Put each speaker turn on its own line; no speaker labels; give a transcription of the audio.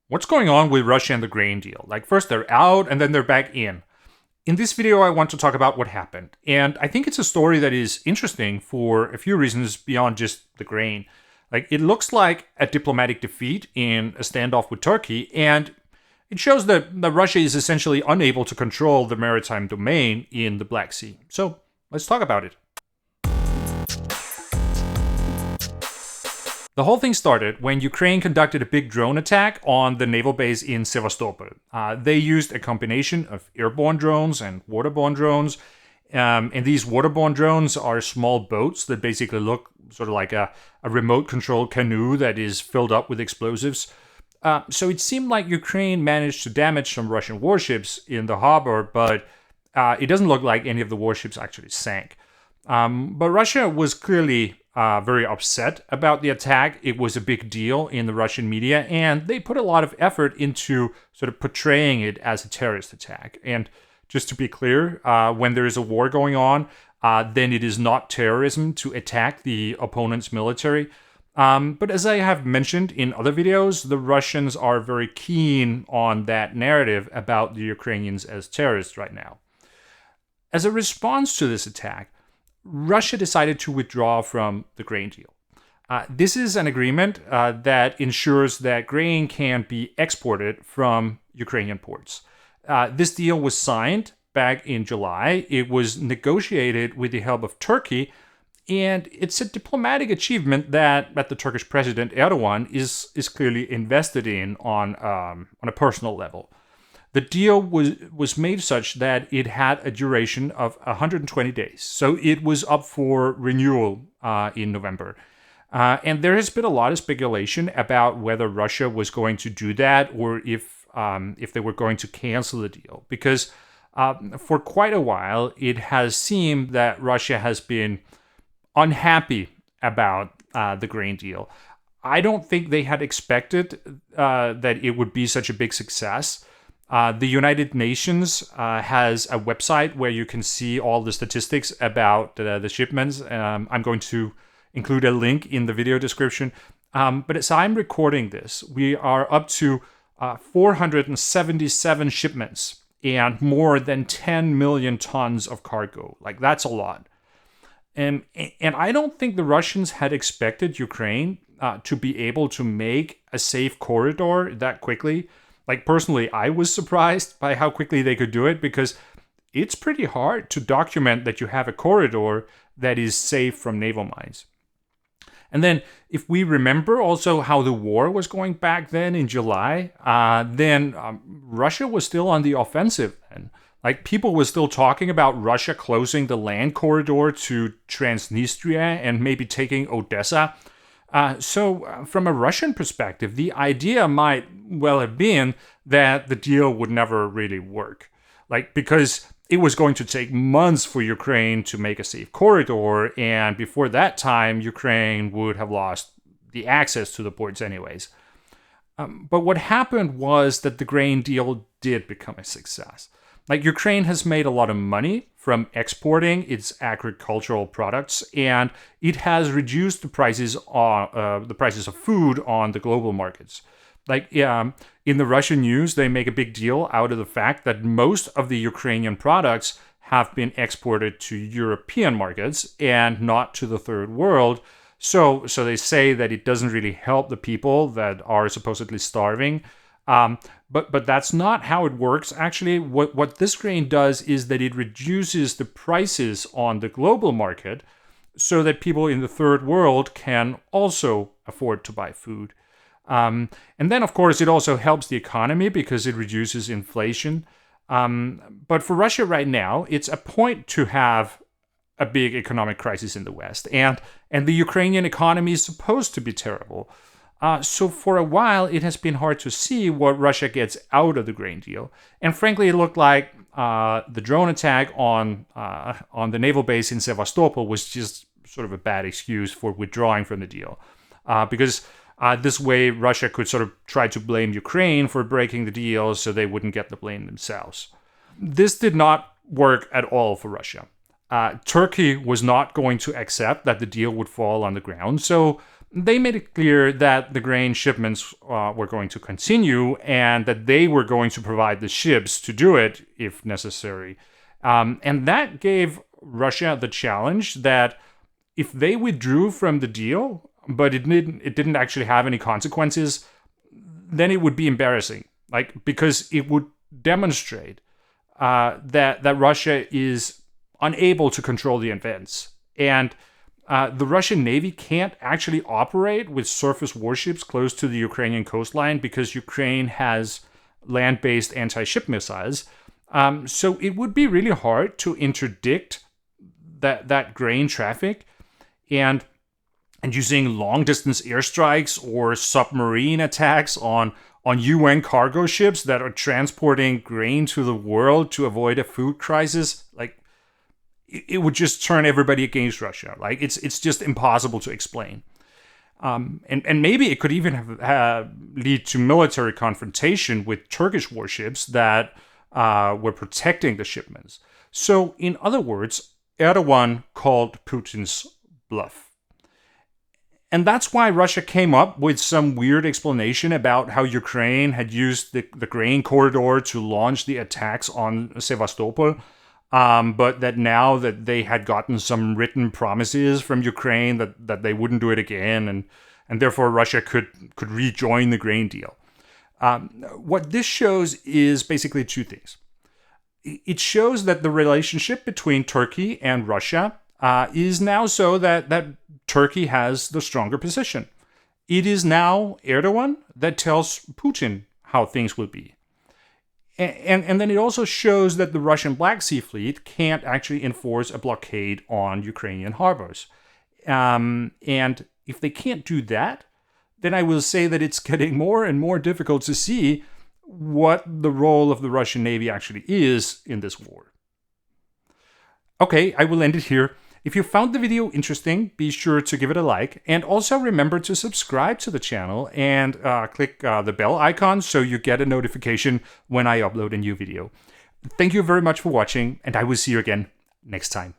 What's going on with Russia and the grain deal? Like, first they're out and then they're back in. In this video, I want to talk about what happened. And I think it's a story that is interesting for a few reasons beyond just the grain. Like, it looks like a diplomatic defeat in a standoff with Turkey, and it shows that Russia is essentially unable to control the maritime domain in the Black Sea. So, let's talk about it. The whole thing started when Ukraine conducted a big drone attack on the naval base in Sevastopol. They used a combination of airborne drones and waterborne drones. And these waterborne drones are small boats that basically look sort of like a remote controlled canoe that is filled up with explosives. So it seemed like Ukraine managed to damage some Russian warships in the harbor, but it doesn't look like any of the warships actually sank. But Russia was clearly very upset about the attack. It was a big deal in the Russian media, and they put a lot of effort into sort of portraying it as a terrorist attack. And just to be clear, when there is a war going on, then it is not terrorism to attack the opponent's military. But as I have mentioned in other videos, the Russians are very keen on that narrative about the Ukrainians as terrorists right now. As a response to this attack, Russia decided to withdraw from the grain deal. This is an agreement that ensures that grain can be exported from Ukrainian ports. This deal was signed back in July. It was negotiated with the help of Turkey, and it's a diplomatic achievement that the Turkish president Erdogan is clearly invested in on a personal level. The deal was made such that it had a duration of 120 days. So it was up for renewal in November. And there has been a lot of speculation about whether Russia was going to do that or if they were going to cancel the deal. Because for quite a while, it has seemed that Russia has been unhappy about the grain deal. I don't think they had expected that it would be such a big success. The United Nations has a website where you can see all the statistics about the shipments. I'm going to include a link in the video description. But as I'm recording this, we are up to 477 shipments and more than 10 million tons of cargo. Like, that's a lot. And I don't think the Russians had expected Ukraine to be able to make a safe corridor that quickly. Like, personally, I was surprised by how quickly they could do it because it's pretty hard to document that you have a corridor that is safe from naval mines. And then, if we remember also how the war was going back then in July, then Russia was still on the offensive then. Like, people were still talking about Russia closing the land corridor to Transnistria and maybe taking Odesa. So from a Russian perspective, the idea might well have been that the deal would never really work. Like, because it was going to take months for Ukraine to make a safe corridor, and before that time, Ukraine would have lost the access to the ports anyways. But what happened was that the grain deal did become a success. Like, Ukraine has made a lot of money from exporting its agricultural products, and it has reduced the prices of food on the global markets. Like, in the Russian news, they make a big deal out of the fact that most of the Ukrainian products have been exported to European markets and not to the third world. So they say that it doesn't really help the people that are supposedly starving. But that's not how it works. Actually, what this grain does is that it reduces the prices on the global market so that people in the third world can also afford to buy food. And then, of course, it also helps the economy because it reduces inflation. But for Russia right now, it's a point to have a big economic crisis in the West. And the Ukrainian economy is supposed to be terrible. So for a while, it has been hard to see what Russia gets out of the grain deal. And frankly, it looked like the drone attack on the naval base in Sevastopol was just sort of a bad excuse for withdrawing from the deal. Because this way, Russia could sort of try to blame Ukraine for breaking the deal so they wouldn't get the blame themselves. This did not work at all for Russia. Turkey was not going to accept that the deal would fall on the ground. So they made it clear that the grain shipments were going to continue and that they were going to provide the ships to do it if necessary. And that gave Russia the challenge that if they withdrew from the deal, but it didn't actually have any consequences, then it would be embarrassing, like, because it would demonstrate that Russia is unable to control the events. And the Russian Navy can't actually operate with surface warships close to the Ukrainian coastline because Ukraine has land-based anti-ship missiles. So it would be really hard to interdict that grain traffic, and using long-distance airstrikes or submarine attacks on UN cargo ships that are transporting grain to the world to avoid a food crisis, like, it would just turn everybody against Russia. Like, it's just impossible to explain. And maybe it could even lead to military confrontation with Turkish warships that were protecting the shipments. So, in other words, Erdogan called Putin's bluff. And that's why Russia came up with some weird explanation about how Ukraine had used the grain corridor to launch the attacks on Sevastopol, but that now that they had gotten some written promises from Ukraine that they wouldn't do it again, and therefore Russia could rejoin the grain deal. What this shows is basically two things. It shows that the relationship between Turkey and Russia is now so that Turkey has the stronger position. It is now Erdogan that tells Putin how things will be. And then it also shows that the Russian Black Sea Fleet can't actually enforce a blockade on Ukrainian harbors. And if they can't do that, then I will say that it's getting more and more difficult to see what the role of the Russian Navy actually is in this war. Okay, I will end it here. If you found the video interesting, be sure to give it a like, and also remember to subscribe to the channel and click the bell icon so you get a notification when I upload a new video. Thank you very much for watching, and I will see you again next time.